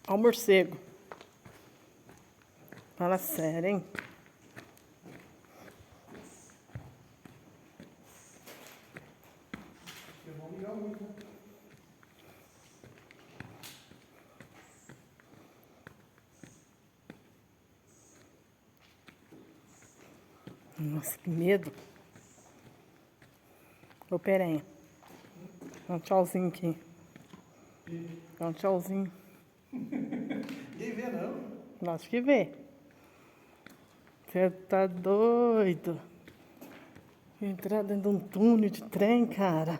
Ó o morcego. Fala sério, hein? Eu vou ligar muito, né? Nossa, que medo. Ô, Perenha. Dá um tchauzinho aqui. Dá um tchauzinho. Ninguém vê, não. Acho que vê. Você tá doido. Entrar dentro de um túnel de trem, cara.